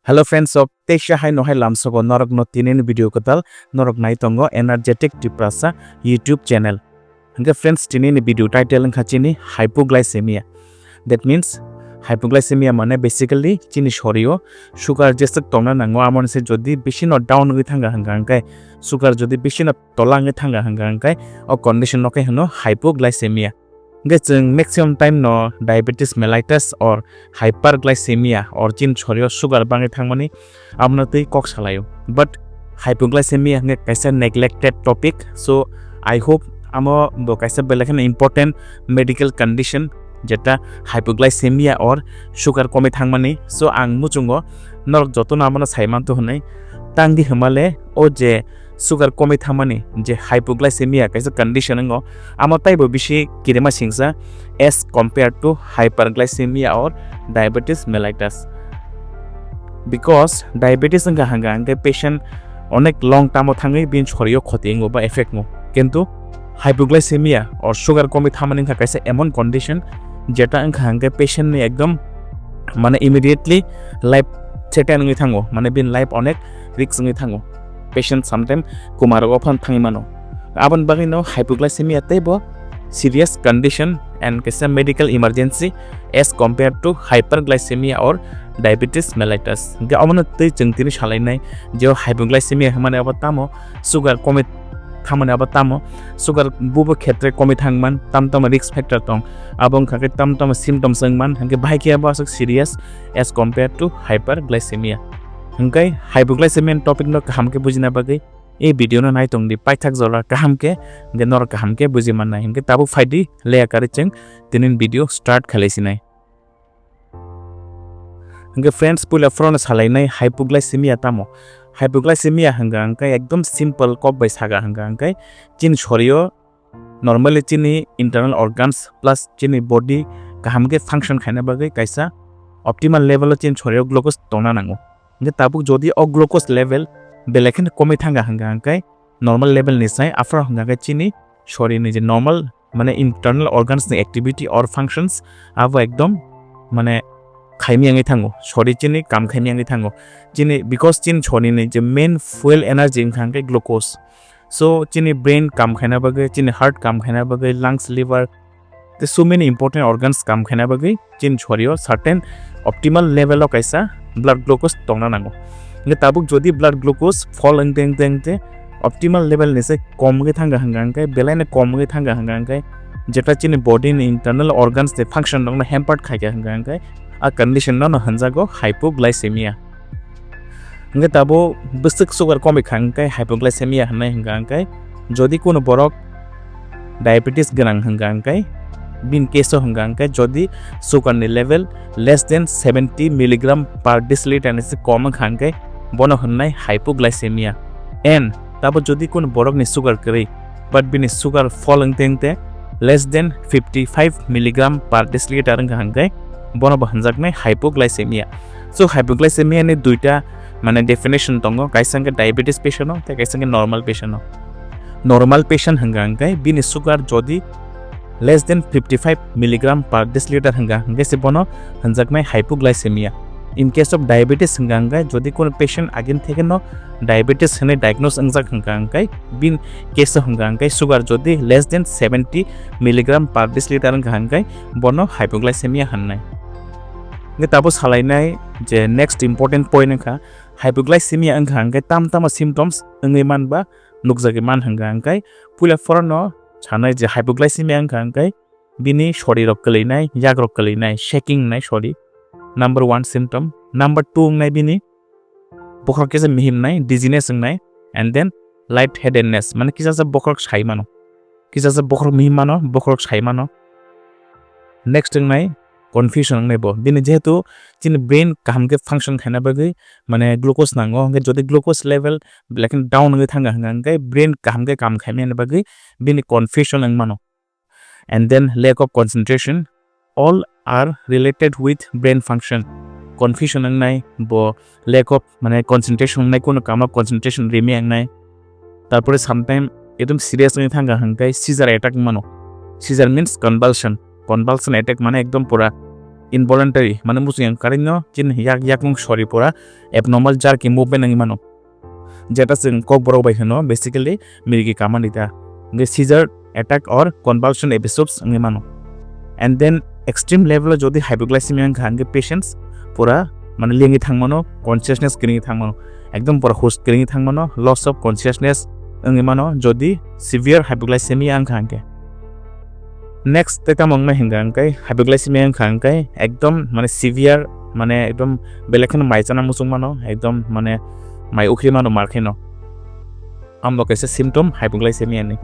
Hello friends of Tesha Hai no Hai Lamsogo Norok no Tinin video kotal Norok Naitongo Energetic Tiprasa YouTube channel. Hanga friends tinin video title khachini hypoglycemia. That means hypoglycemia mane basically chini shorio sugar jesek tongna nango amon se jodi beshi no down ngi thanga hangai sugar jodi beshi no tola ngi thanga hangai o condition no kai hano hypoglycemia. Maximum time no diabetes mellitus or hyperglycemia or chin chorio sugar bangi thangmani amnatei kok salayo but hypoglycemia nge kaisa neglected topic so I hope amo bo kaisa belakhan important medical condition jeta hypoglycemia or sugar komi thangmani so ang muchungo norok joto na amana saimanto honai tangdi hmale o je sugar komi thamani je hypoglycemia kaisa condition ngo amatai bo bishi kirema singsa as compared to hyperglycemia or diabetes mellitus because diabetes nga hanga patient onek long term thangai bin chorio khoti ngo ba effect ngo kintu hypoglycemia or sugar komi thamani kaisa emon condition jeta hanga patient ni ekdom mane immediately life threaten ngi thango mane bin life onek risk ngi thango patient sometimes kumarog phan thangimano aban bagino hypoglycemia tebo serious condition and kaisa medical emergency as compared to hyperglycemia or diabetes mellitus ga amana tei jengtini salainai je hypoglycemia hamane abatamo sugar komi thamane abatamo sugar bubo khetre komi thangman tamtam risk factor tong abong khake tamtam symptoms sangman hange bhaikia ba serious as compared to hyperglycemia hangkai hypoglycemia topic no kahamke bujina bagai ei video no nai tongdi paithak jola kahamke ge nor kahamke bujiman nai hangke tabu faidi leya kari cheng tinin video start khalaisi nai hangke friends pula front salai nai hypoglycemia tamo hypoglycemia hanga hangkai ekdom simple kop bai saga hanga hangkai chin chorio normally chini internal organs plus chini body kahamke function khaina bagai kaisa optimal level chin chorio glucose tona nango nge tabuk jodi o glucose level belekhin komi thanga hanga hangkai normal level ni sai after hanga ga chini shori ni je normal mane internal organs ni activity or functions abo ekdom mane khaimi angi thango shori chini kam khaimi angi thango chini because chin choni ni je main fuel energy hangkai glucose so chini brain kam khaina bagai chini heart kam khaina bagai lungs liver the so many important organs kam khaina bagai chin chorio certain optimal level of kaisa blood glucose tongna nango nge tabuk jodi blood glucose fall engte optimal level ni se kom ge thanga hangkai belaine kom ge thanga hangkai jeta chini body ni internal organs the function dong na hampered khaika hangkai a condition no hanjago hypoglycemia nge tabo bisik sugar komi khangkai hypoglycemia hanai hangkai jodi kono borok diabetes ganang hangkai bin case hangkai jodi sugar ni level less than 70 mg per deciliter and is common hangkai bono hannai hypoglycemia and tabo jodi kon borok ni sugar kari but bin sugar falling tengte less than 55 mg per deciliter hangkai bono hanjaknai hypoglycemia so hypoglycemia ni duita mane definition tongo kaisanga diabetes patient no te kaisanga normal patient hangkai bin sugar jodi less than 55 mg per deciliter hanga se bono hanjaknai hypoglycemia in case of diabetes hanga jodi kon patient again theke no diabetes hane diagnose angjak hanga bin case hanga sugar jodi less than 70 mg per deciliter hanga bono hypoglycemia hannai nge tabo salainai je next important point kha hypoglycemia hanga tamtama symptoms ngai manba nukjagi man hanga pula forno chanai je hypoglycemia hangkai bini shori rok kalinai yak rok kalinai shaking nai shori number 1 symptom number 2 nai bini bokhor kese mihim nai dizziness nai and then light headedness mane kisa sa bokhor sai mano kisa sa bokhor mihim mano bokhor sai mano next nai confusion nai bo bini jehetu chin brain kahamke function khaina bagai mane glucose nango nge jodi glucose level lekin down ngai thanga hangkai brain kahamke kam khaime bagai bini confusion ang mano and then lack of concentration all are related with brain function confusion ang nai bo lack of mane concentration nai kono kam concentration remi ang nai tarpore sometime edum serious ngai thanga hangkai seizure attack mano seizure means convulsion attack mane ekdom pura involuntary মানে musu yang karinno chin yak mung shori pora abnormal jerky movement ngi mano jeta sing kokborok bai hino basically mirgi kamani ta nge seizure attack or convulsion episodes ngi mano and then extreme level jodi hypoglycemia nge patients pura মানে লিঙ্গি থাংমানো consciousness কিরিং থাংমানো একদম পরা হুশ কিরিং থাংমানো loss of consciousness Onge মানো যদি severe hypoglycaemia আংখাঙ্কে next তেকা মংনা হিঙ্গাঙ্কাই hypoglycaemia আংখাঙ্কাই একদম মানে severe মানে একদম বেলেখান মাইজানা মুসুং মানো একদম মানে মাই উখরি মানো মারখেনো আমলো কাছে সিমটম হাইপোগ্লাইসেমিয়া নি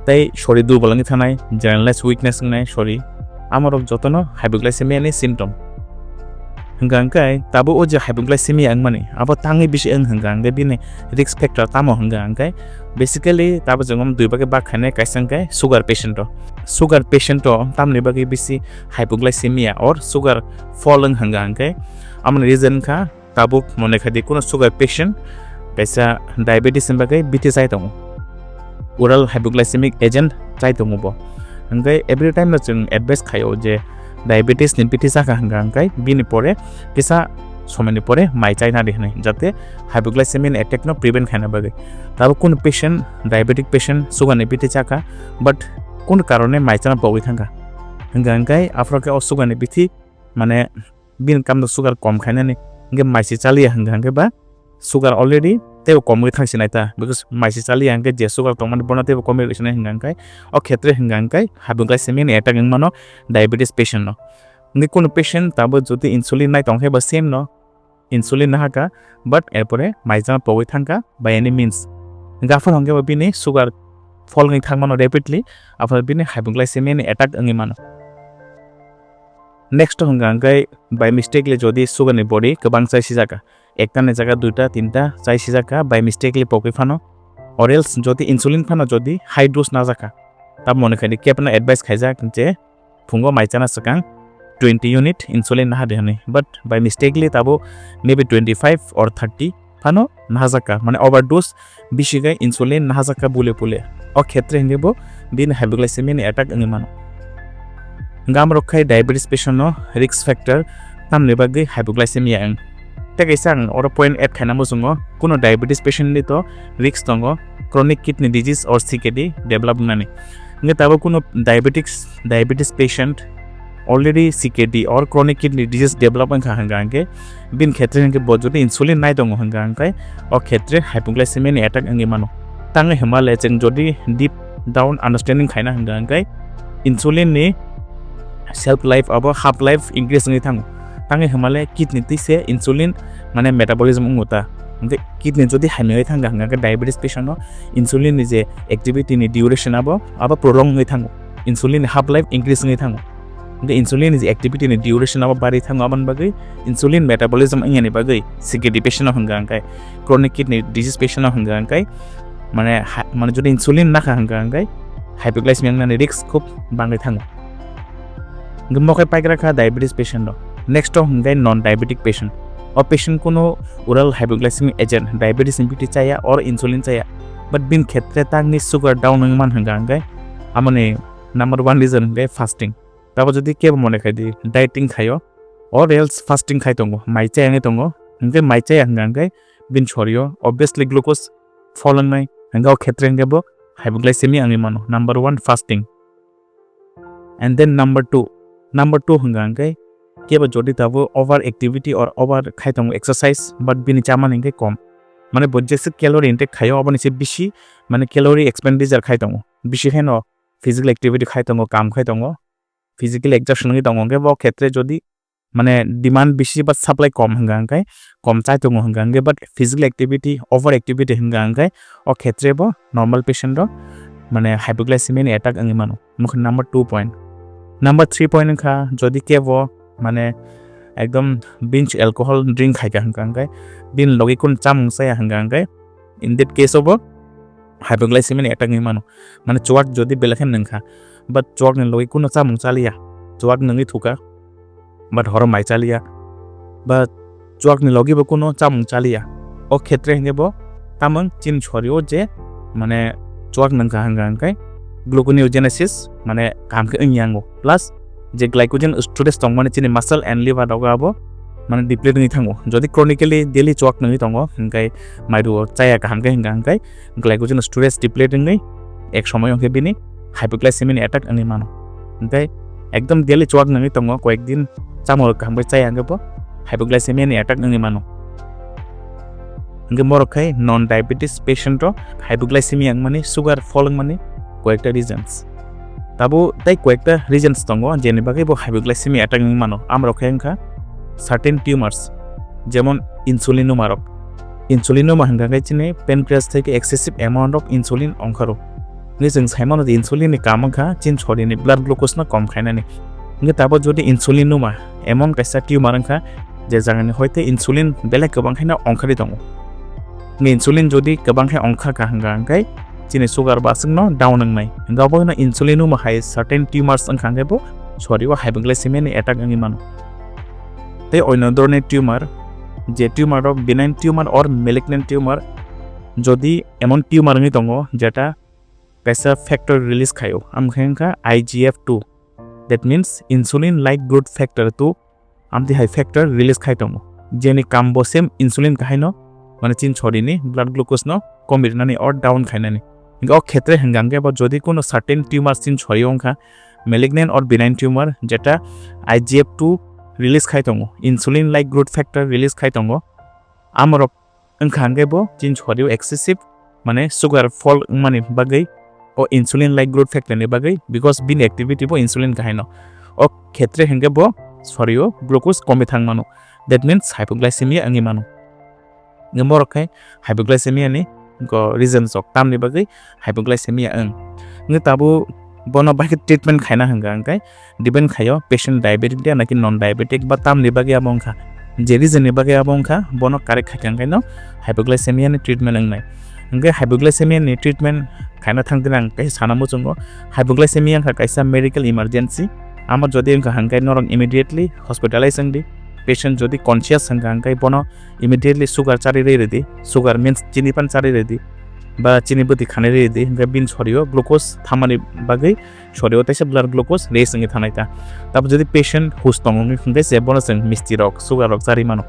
তাই শরীর দুর্বলঙ্গি থানায় জেনারেলাইজ উইকনেস নাই শরীর আমার যতন হাইপোগ্লাইসেমিয়া নি symptom hengangkai tabo oje hypoglycemia ang mani abo tangi bisi ang hengangkai bini risk factor tamo hengangkai basically tabo jongom dui bage ba khane kaisangkai sugar patient to tamni bage bisi hypoglycemia or sugar falling hengangkai amni reason kha tabo mone khadi kono sugar patient kaisa diabetes bage biti chai tong oral hypoglycemic agent chai tong bo hengkai every time na jong advice khayo je diabetes ni biti saka hangangkai bini pore kisa somani pore mai chai na dehne jate hypoglycemia attack no prevent khana bage tabo kun patient diabetic patient sugar ni biti chaka but kun karone mai chana pogoi thanga hangangkai afroke o sugar ni biti mane bin kam do sugar kom khaina ni nge mai si chali hangangkai ba sugar already tebo komoi thangsi naita because mai si chali hangke je sugar tongman bona tebo komoi risna hangangkai o khetre hangangkai hypoglycemia attack mano diabetes patient no nge kono patient tabo jodi insulin nai tonghe ba same no insulin na haka but erpore mai jana pogoi thangka by any means gafar hangke ba bini sugar fall ngai thangmano rapidly after bini hypoglycemia attack ngi mano next hangangkai by mistakenly jodi sugar ni body kebang chai si jaka একটা নে জায়গা দুইটা তিনটা চাইছি জায়গা by mistakenly পকে Fanon or else যদি insulin Fanon যদি হাই ডোজ না জাকা তা মনে খাই কি আপনার অ্যাডভাইস খাই যাক যে ফুঙ্গো মাইচানা সাকাং 20 ইউনিট ইনসুলিন না দেহনি বাট বাই মিস্টেকলি তাবো মেবি 25 অর 30 ফানো না জাকা মানে ওভারডোজ বেশি গায় ইনসুলিন না জাকা বলে বলে ও ক্ষেত্রে নেব বিন হাইপোগ্লাইসেমিয়া অ্যাটাক আঙ্গি মানো গাম রক্ষায় ডায়াবেটিস পেশেন্ট রিস্ক ফ্যাক্টর নাম নেবাগে হাইপোগ্লাইসেমিয়া আং Isang or point at khanamo sungo kuno diabetes patient ni to risk tongo chronic kidney disease or CKD develop nani nge tabo kuno diabetes patient already CKD or chronic kidney disease develop hangangke bin khetre nge bojode insulin nai tongo hangangkai o khetre hypoglycemia attack ange mano tange himalaya jeng jodi deep down understanding khaina hangangkai insulin ni shelf life abo half life increase ngi thango tange himalaya kidney tise insulin মানে metabolism উংতা মানে kidney যদি হাইমে হই থাঙ্গা হাঙ্গা diabetes patient insulin যে activity নি duration আবা prolong হই থাঙ্গো insulin half life increase হই থাঙ্গো মানে ইনসুলিন যে অ্যাক্টিভিটি নি ডিউরেশন আবা বাড়ি থাঙ্গো আমান বাগৈ ইনসুলিন মেটাবলিজম ইংনি বাগৈ সিকেডি পেশেন্ট হাঙ্গা হাঙ্গাই ক্রনিক কিডনি ডিজিজ পেশেন্ট হাঙ্গা হাঙ্গাই মানে মানে যদি ইনসুলিন না হাঙ্গা হাঙ্গাই হাইপোগ্লাইসেমিয়া নানি রিস্ক খুব বাঙ্গাই থাঙ্গো গমকে পাইগ্রা খা ডায়াবেটিস পেশেন্ট নেক্সট হাঙ্গাই non diabetic patient or patient kono oral hypoglycemic agent diabetes impiti chaya or insulin chaya but bin khetre tangni sugar down man hangangai amane number 1 reason gai fasting tabo jodi ke mone khai di dieting khayo or else fasting khai tongo mai chaya nge tongo nge mai chaya hangangai bin chorio obviously glucose fallen nai hangao khetre nge bo hypoglycemia angi mano number 1 fasting and then number 2 hangangai কেবা যদি তাবো over activity or over খাইতং exercise but বিনি চামান ইনকে কম মানে বজ্জেসে calorie intact খাইও আবার নিচে বেশি মানে ক্যালোরি এক্সপেন্ডিচার খাইতং বেশি হেন ফিজিক্যাল অ্যাক্টিভিটি খাইতং কাম খাইতং ফিজিক্যাল এক্সারশন খাইতং গে ব ক্ষেত্রে যদি মানে ডিমান্ড বেশি বাট সাপ্লাই কম হংগাঙ্গাই কম চাইতং হংগাঙ্গে but physical activity over activity হংগাঙ্গাই ও ক্ষেত্রে ব নরমাল পেশেন্ট মানে হাইপোগ্লাইসেমিয়া অ্যাটাক আঙ্গি মানো মুখ নাম্বার 2 পয়েন্ট নাম্বার 3 পয়েন্ট খা যদি কে ব মানে একদম বিঞ্চ অ্যালকোহল ড্রিঙ্ক খাইকা হাঙ্গাঙ্গাই বিন লগি কোন চামং চায়া হাঙ্গাঙ্গাই in that case of hypoglycaemia attack নি মানো মানে চোয়াক যদি বেলাখেন নংখা বাট চোয়াক নি লগি কোন চামং চালিয়া চোয়াক নংই থুকা বাট হর মাই চালিয়া বা চোয়াক নি লগি ব কোন চামং চালিয়া ও ক্ষেত্রে হেঙ্গেব তামং চিন ছরিও যে মানে চোয়াক নংখা হাঙ্গাঙ্গাই গ্লুকোনিওজেনেসিস মানে কামকে ইংয়াঙ্গো প্লাস যে গ্লাইকোজেন স্টোরেজ दं माने चिनि मासल एन्ड लिभार दावगाबो माने डिप्लेट नि थांगो जदि क्रोनिकली डेली चक नङि दङ हंगाय माइरु चाया गाहामगे हंगाय ग्लाइकोजन स्टोरेज डिप्लेट नङि एक समय हंगे बिनि हाइपोग्लाइसेमिया अटैक अनि मानो हंगाय एकदम डेली चक नङि दङ कयेक दिन चामर गाहामगे चाया हंगबो हाइपोग्लाइसेमिया नि अटैक नङि मानो हंगे मरखाय नन डायबिटिस पेशेंट रो हाइपोग्लाइसेमिया माने सुगार फलिंग माने कयेकटा रिजन्स ताबो ताई कयेकटा रिजन्स दङ जेनि बागै बो हाइपोग्लाइसेमिया अटैक नङि मानो आमरखाय हंखा certain tumors যেমন ইনসুলিনোমা রোগ ইনসুলিনোমা হंगाय चिने पेनक्रियास থেকে excessive amount of insulin अंखारो नि जों साइमन इनसुलिन कामखा चिन छरिनि ब्लाड ग्लुकोज न कम खायनानि नि ताबो जदि इनसुलिनोमा एमन कायसा टिउमार अंखा जे जागानि होयते इनसुलिन बेले गोबां खायना अंखारि दङ नि इनसुलिन जदि गोबां खाय अंखा का हंगाय चिने सुगार बासं न डाउन नंनाय गावबो न इनसुलिनोमा हाय certain tumors अंखांगेबो सरिवा हाइपोग्लाइसेमिया नि अटैक नङि मानो ते अन्य tumour J tumour of benign tumour और मेलिग्नेंट टिउमार जदि एमन टिउमार नि दङ जेटा कैसा फैक्टर रिलीज खायो आमखेंखा IGF-2 that means insulin like growth factor 2 आमति हाई फैक्टर रिलीज खाय दङ जेनि कामबो सेम इंसुलिन खायनो माने चिन छरिनि ब्लड ग्लुकोज न कमिरनानि और डाउन खायनानि गो क्षेत्र हंगांगे बा जदि कोनो सर्टेन टिउमार चिन छरियोंखा मेलिग्नेंट और बिनाइन टिउमार जेटा IGF-2 रिलीज खाय दङ insulin like growth factor release खाय दङ आमर ओंखांगेबो चिन छरियो एक्सेसिव माने सुगार फल माने बागै ओ इंसुलिन लाइक ग्रोथ फैक्टर नि बागै बिकॉज बिन एक्टिविटी बो इंसुलिन खायनो ओ क्षेत्र हंगेबो छरियो ग्लुकोज कमि थांमानो दैट मीन्स हाइपोग्लाइसेमिया अंगि मानो नमरखाय हाइपोग्लाइसेमिया नि गो रिजन्स अफ तामनि बागै हाइपोग्लाइसेमिया न ताबो बनो बाके ट्रीटमेंट खायना हंगाय डिपेंड खायो पेशेंट डायबिटिक दे ना कि नॉन डायबिटिक बा तामनि बागै आबंखा जे रिजन नि बागै आबंखा बनो कारेक्ट खायखांगाय न हाइपोग्लाइसेमिया नि ट्रीटमेंट अंगनाय हंगे हाइपोग्लाइसेमिया नि ट्रीटमेंट खायना थांदिन आं काय सानामो जोंगो हाइपोग्लाइसेमिया का कायसा मेडिकल इमरजेंसी आम जदि अंका हंगाय नरं इमिडिएटली हॉस्पिटलाइज अंगदि पेशेंट जदि कॉन्शियस हंगाय बनो इमिडिएटली सुगार चारि रेदि सुगार मीन्स चिनि पान चारि रेदि बा चिनि बदि खाने रेदि हंगाय बिन छरियो ग्लुकोज थामानि बागै छरियो तैसे ब्लड ग्लुकोज रेस अंगि थानायता तब जदि पेशेंट हुस दंगनि हंगाय से बनो जों मिस्टि रक सुगार रक चारि मानो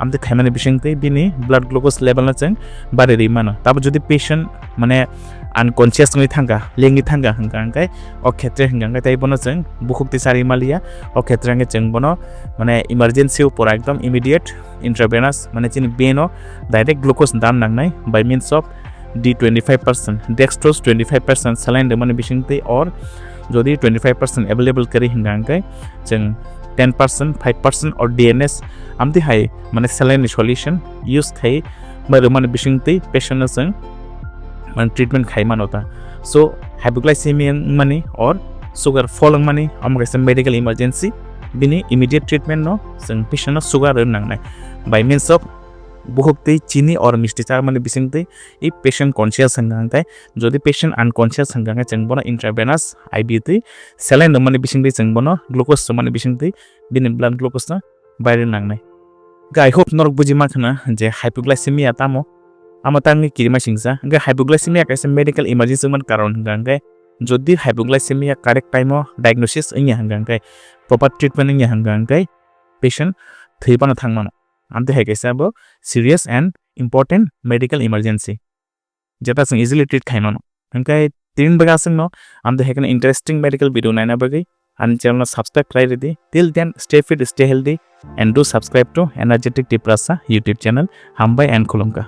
आमते खायमानि बिसिंतै बिनि ब्लड ग्लुकोज लेवल न जों बारे रि मानो तब जदि पेशेंट माने अनकॉन्शियस नङि थांगा लेंगि थांगा हंगाय ओ क्षेत्र हंगाय ताइ बनो जों बुखुक्ति सारि मालिया ओ क्षेत्र हंगे जों बनो माने इमरजेंसी ऊपर एकदम इमीडिएट इंट्रावेनस माने चिनि बेनो डायरेक्ट ग्लुकोज दान नांनाय bye means of D25% dextrose 25% saline माने बिसिंतै और जदि 25% अवेलेबल करी हंगाय जों 10% 5% और DNS आमति हाय माने सलाइन सॉल्यूशन यूज खाय मारे माने बिसिंतै पेशेंट जों माने ट्रीटमेंट खाय मानोता सो हाइपोग्लाइसेमिया माने और सुगार फॉलोइंग माने अमगैसे मेडिकल इमरजेंसी बिनि इमीडिएट ट्रीटमेंट न जों पेशेंट सुगार नांनाय बाय मीन्स ऑफ बुहुक्ति चीनी और मिष्टि चार माने बिसिंतै इ पेशेंट कॉन्शियस हंगाय जदि पेशेंट अनकॉन्शियस हंगाय जों बनो इंट्रावेनस IV तै सलाइन माने बिसिंतै जों बनो ग्लुकोज माने बिसिंतै बिनि ब्लड ग्लुकोज न बायरे नांनाय गाय होप नरक बुजि माखना जे हाइपोग्लाइसेमिया तामो आमतांनि किरिमा सिंसा गे हाइपोग्लाइसेमिया कैसे मेडिकल इमरजेंसी मन कारण हंगाय जदि हाइपोग्लाइसेमिया करेक्ट टाइमो डायग्नोसिस इंगे हंगाय प्रॉपर ट्रीटमेंट इंगे हंगाय पेशेंट थैबानो थांमानो आमते हाय कैसाबो serious and important medical emergency जेता जों इजिली ट्रीट खायमानो हंगाय तीन बगासं न आमते हाय कने इंटरेस्टिंग मेडिकल वीडियो नायना बगै आन चैनल सब्सक्राइब कराय रेदि till then stay fit stay healthy and do subscribe to energetic Tiprasa YouTube channel हामबाय एंड खुलुमका।